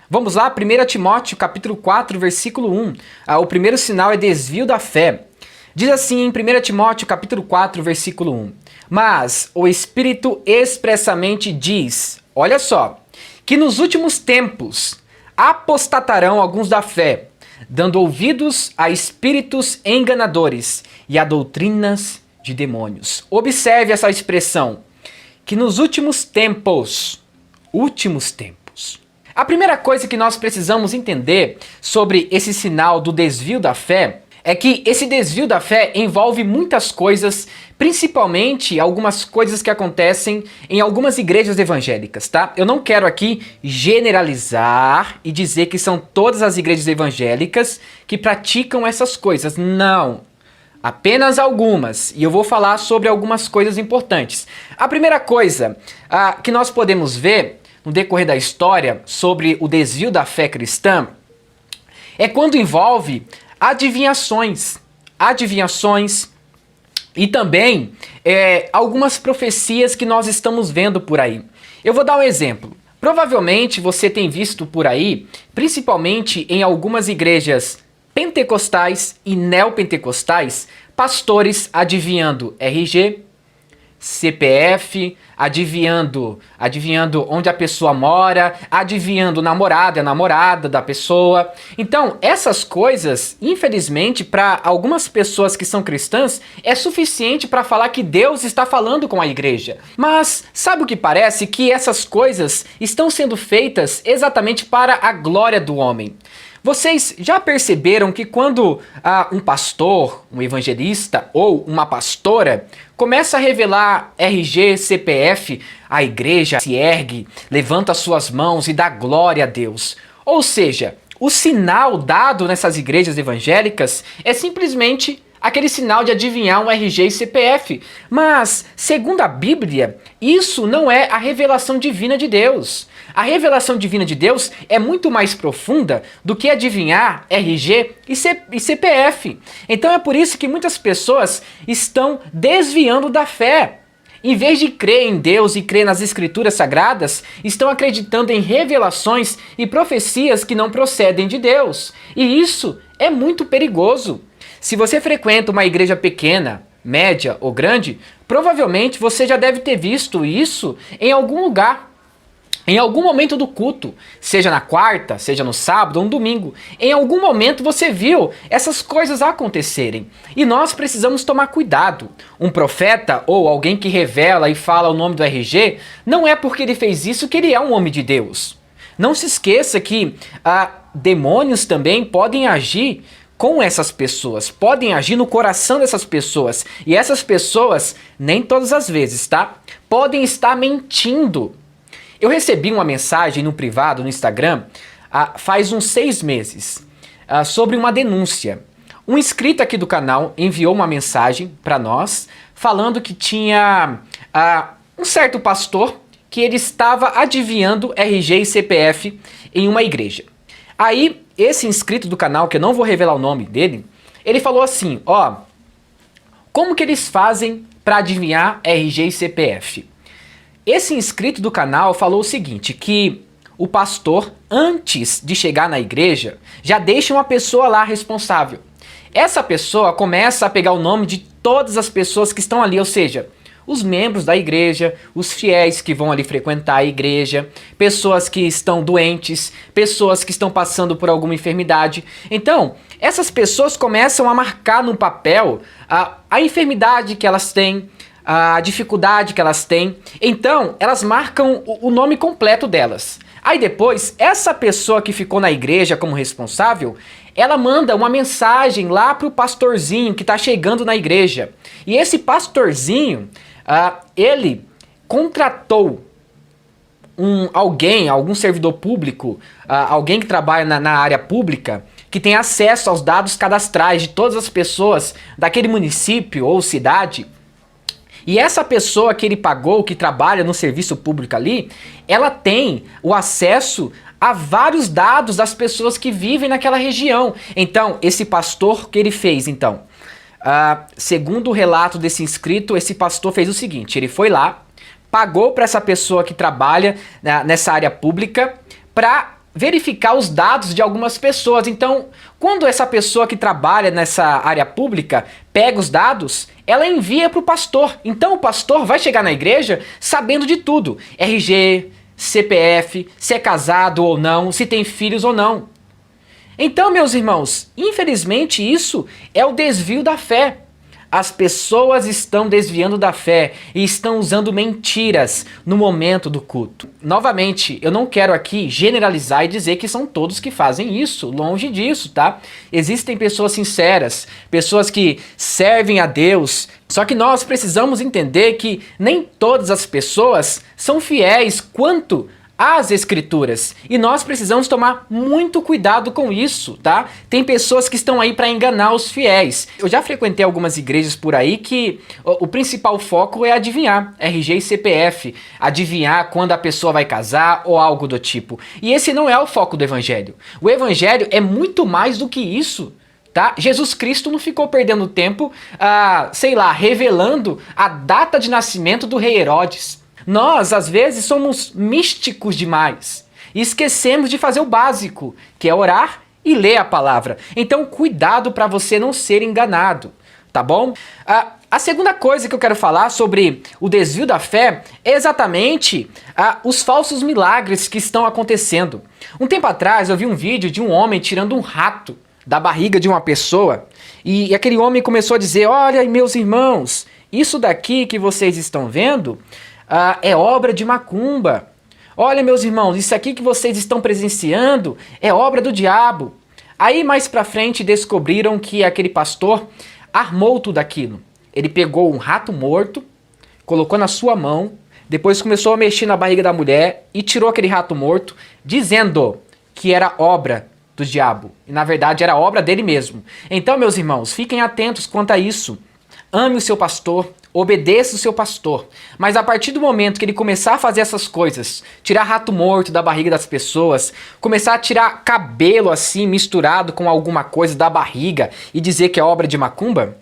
Vamos lá, 1 Timóteo capítulo 4, versículo 1. O primeiro sinal é desvio da fé. Diz assim em 1 Timóteo capítulo 4, versículo 1. Mas o Espírito expressamente diz, olha só, que nos últimos tempos apostatarão alguns da fé, dando ouvidos a espíritos enganadores e a doutrinas de demônios. Observe essa expressão, que nos últimos tempos. A primeira coisa que nós precisamos entender sobre esse sinal do desvio da fé é que esse desvio da fé envolve muitas coisas, principalmente algumas coisas que acontecem em algumas igrejas evangélicas, tá? Eu não quero aqui generalizar e dizer que são todas as igrejas evangélicas que praticam essas coisas. Não. Apenas algumas, e eu vou falar sobre algumas coisas importantes. A primeira coisa que nós podemos ver no decorrer da história sobre o desvio da fé cristã é quando envolve adivinhações e também algumas profecias que nós estamos vendo por aí. Eu vou dar um exemplo. Provavelmente você tem visto por aí, principalmente em algumas igrejas pentecostais e neopentecostais, pastores adivinhando RG, CPF, adivinhando onde a pessoa mora, adivinhando o namorado e a namorada da pessoa. Então, essas coisas, infelizmente, para algumas pessoas que são cristãs, é suficiente para falar que Deus está falando com a igreja. Mas sabe o que parece? Que essas coisas estão sendo feitas exatamente para a glória do homem. Vocês já perceberam que quando um pastor, um evangelista ou uma pastora começa a revelar RG, CPF, a igreja se ergue, levanta suas mãos e dá glória a Deus? Ou seja, o sinal dado nessas igrejas evangélicas é simplesmente aquele sinal de adivinhar um RG e CPF. Mas, segundo a Bíblia, isso não é a revelação divina de Deus. A revelação divina de Deus é muito mais profunda do que adivinhar RG e CPF. Então é por isso que muitas pessoas estão desviando da fé. Em vez de crer em Deus e crer nas Escrituras Sagradas, estão acreditando em revelações e profecias que não procedem de Deus. E isso é muito perigoso. Se você frequenta uma igreja pequena, média ou grande, provavelmente você já deve ter visto isso em algum lugar. Em algum momento do culto, seja na quarta, seja no sábado ou no domingo, em algum momento você viu essas coisas acontecerem. E nós precisamos tomar cuidado. Um profeta ou alguém que revela e fala o nome do RG, não é porque ele fez isso que ele é um homem de Deus. Não se esqueça que demônios também podem agir com essas pessoas, podem agir no coração dessas pessoas. E essas pessoas, nem todas as vezes, tá? Podem estar mentindo. Eu recebi uma mensagem no privado, no Instagram, faz uns 6 meses, sobre uma denúncia. Um inscrito aqui do canal enviou uma mensagem para nós, falando que tinha um certo pastor que ele estava adivinhando RG e CPF em uma igreja. Aí, esse inscrito do canal, que eu não vou revelar o nome dele, ele falou assim, como que eles fazem para adivinhar RG e CPF? Esse inscrito do canal falou o seguinte, que o pastor, antes de chegar na igreja, já deixa uma pessoa lá responsável. Essa pessoa começa a pegar o nome de todas as pessoas que estão ali, ou seja, os membros da igreja, os fiéis que vão ali frequentar a igreja, pessoas que estão doentes, pessoas que estão passando por alguma enfermidade. Então, essas pessoas começam a marcar no papel a enfermidade que elas têm, a dificuldade que elas têm. Então, elas marcam o nome completo delas. Aí depois, essa pessoa que ficou na igreja como responsável, ela manda uma mensagem lá pro pastorzinho que está chegando na igreja. E esse pastorzinho, ele contratou algum servidor público, alguém que trabalha na área pública, que tem acesso aos dados cadastrais de todas as pessoas daquele município ou cidade. E essa pessoa que ele pagou, que trabalha no serviço público ali, ela tem o acesso a vários dados das pessoas que vivem naquela região. Então, esse pastor, o que ele fez, então? Segundo o relato desse inscrito, esse pastor fez o seguinte, ele foi lá, pagou para essa pessoa que trabalha nessa área pública para verificar os dados de algumas pessoas. Então, quando essa pessoa que trabalha nessa área pública pega os dados, ela envia para o pastor. Então, o pastor vai chegar na igreja sabendo de tudo: RG, CPF, se é casado ou não, se tem filhos ou não. Então, meus irmãos, infelizmente isso é o desvio da fé. As pessoas estão desviando da fé e estão usando mentiras no momento do culto. Novamente, eu não quero aqui generalizar e dizer que são todos que fazem isso, longe disso, tá? Existem pessoas sinceras, pessoas que servem a Deus, só que nós precisamos entender que nem todas as pessoas são fiéis quanto às escrituras, e nós precisamos tomar muito cuidado com isso, tá? Tem pessoas que estão aí para enganar os fiéis. Eu já frequentei algumas igrejas por aí que o principal foco é adivinhar RG e CPF, adivinhar quando a pessoa vai casar ou algo do tipo. E esse não é o foco do evangelho. O evangelho é muito mais do que isso. Tá? Jesus Cristo não ficou perdendo tempo, sei lá, revelando a data de nascimento do rei Herodes. Nós, às vezes, somos místicos demais e esquecemos de fazer o básico, que é orar e ler a palavra. Então, cuidado para você não ser enganado, tá bom? A segunda coisa que eu quero falar sobre o desvio da fé é exatamente os falsos milagres que estão acontecendo. Um tempo atrás, eu vi um vídeo de um homem tirando um rato da barriga de uma pessoa e aquele homem começou a dizer: olha, meus irmãos, isso daqui que vocês estão vendo é obra de macumba. Olha, meus irmãos, isso aqui que vocês estão presenciando é obra do diabo. Aí mais pra frente descobriram que aquele pastor armou tudo aquilo. Ele pegou um rato morto, colocou na sua mão, depois começou a mexer na barriga da mulher e tirou aquele rato morto, dizendo que era obra do diabo. E na verdade era obra dele mesmo. Então, meus irmãos, fiquem atentos quanto a isso. Ame o seu pastor, obedeça o seu pastor. Mas a partir do momento que ele começar a fazer essas coisas, tirar rato morto da barriga das pessoas, começar a tirar cabelo assim misturado com alguma coisa da barriga e dizer que é obra de macumba,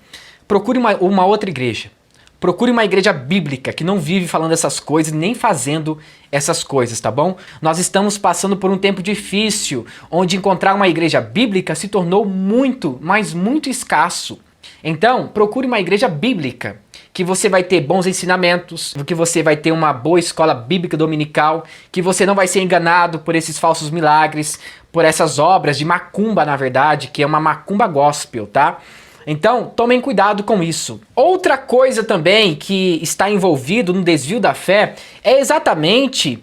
procure uma outra igreja. Procure uma igreja bíblica que não vive falando essas coisas nem fazendo essas coisas, tá bom? Nós estamos passando por um tempo difícil, onde encontrar uma igreja bíblica se tornou muito, mas muito escasso. Então, procure uma igreja bíblica, que você vai ter bons ensinamentos, que você vai ter uma boa escola bíblica dominical, que você não vai ser enganado por esses falsos milagres, por essas obras de macumba, na verdade, que é uma macumba gospel, tá? Então, tomem cuidado com isso. Outra coisa também que está envolvido no desvio da fé é exatamente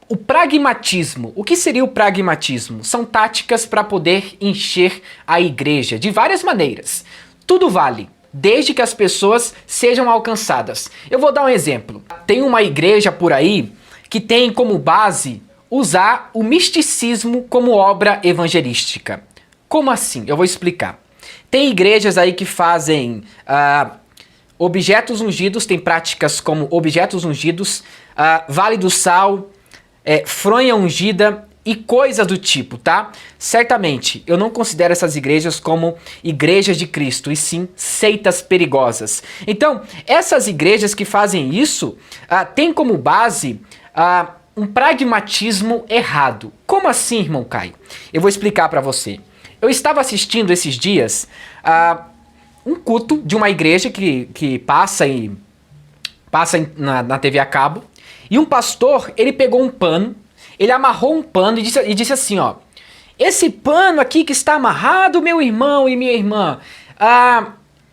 o pragmatismo. O que seria o pragmatismo? São táticas para poder encher a igreja de várias maneiras. Tudo vale, desde que as pessoas sejam alcançadas. Eu vou dar um exemplo. Tem uma igreja por aí que tem como base usar o misticismo como obra evangelística. Como assim? Eu vou explicar. Tem igrejas aí que fazem objetos ungidos, tem práticas como objetos ungidos, vale do sal, fronha ungida e coisas do tipo, tá? Certamente, eu não considero essas igrejas como igrejas de Cristo, e sim seitas perigosas. Então, essas igrejas que fazem isso, têm como base um pragmatismo errado. Como assim, irmão Caio? Eu vou explicar para você. Eu estava assistindo esses dias um culto de uma igreja que passa na TV a cabo, e um pastor, ele pegou um pano, ele amarrou um pano e disse assim, ó: esse pano aqui que está amarrado, meu irmão e minha irmã,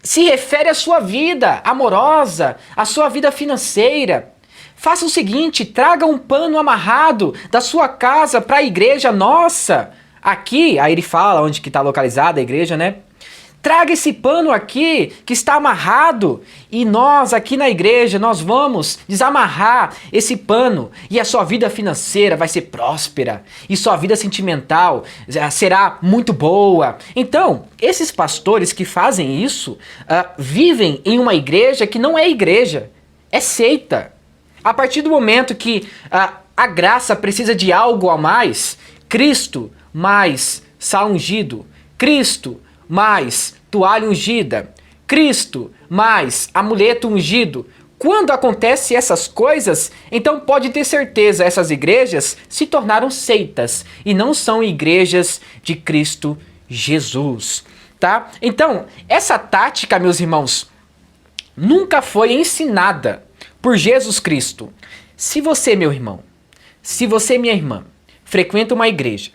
se refere à sua vida amorosa, à sua vida financeira. Faça o seguinte, traga um pano amarrado da sua casa para a igreja nossa. Aqui, aí ele fala onde que está localizada a igreja, né? Traga esse pano aqui que está amarrado e nós aqui na igreja, nós vamos desamarrar esse pano e a sua vida financeira vai ser próspera e sua vida sentimental será muito boa. Então, esses pastores que fazem isso vivem em uma igreja que não é igreja, é seita. A partir do momento que a graça precisa de algo a mais, Cristo mais sal ungido, Cristo mais toalha ungida, Cristo mais amuleto ungido, Quando acontecem essas coisas, então pode ter certeza, essas igrejas se tornaram seitas e não são igrejas de Cristo Jesus, tá? Então, essa tática, meus irmãos, nunca foi ensinada por Jesus Cristo. Se você, meu irmão, se você, minha irmã, frequenta uma igreja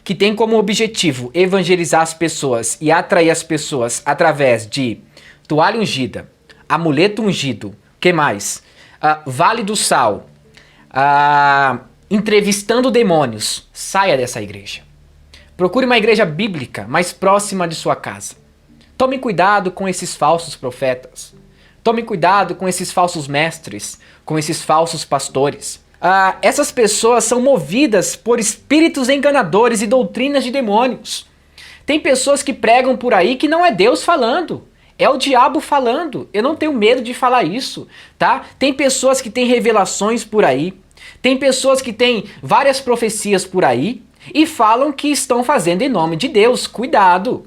que tem como objetivo evangelizar as pessoas e atrair as pessoas através de toalha ungida, amuleto ungido, que mais? Vale do Sal, entrevistando demônios, saia dessa igreja. Procure uma igreja bíblica mais próxima de sua casa. Tome cuidado com esses falsos profetas. Tome cuidado com esses falsos mestres, com esses falsos pastores. Essas pessoas são movidas por espíritos enganadores e doutrinas de demônios. Tem pessoas que pregam por aí que não é Deus falando. É o diabo falando. Eu não tenho medo de falar isso, tá? Tem pessoas que têm revelações por aí. Tem pessoas que têm várias profecias por aí e falam que estão fazendo em nome de Deus. Cuidado.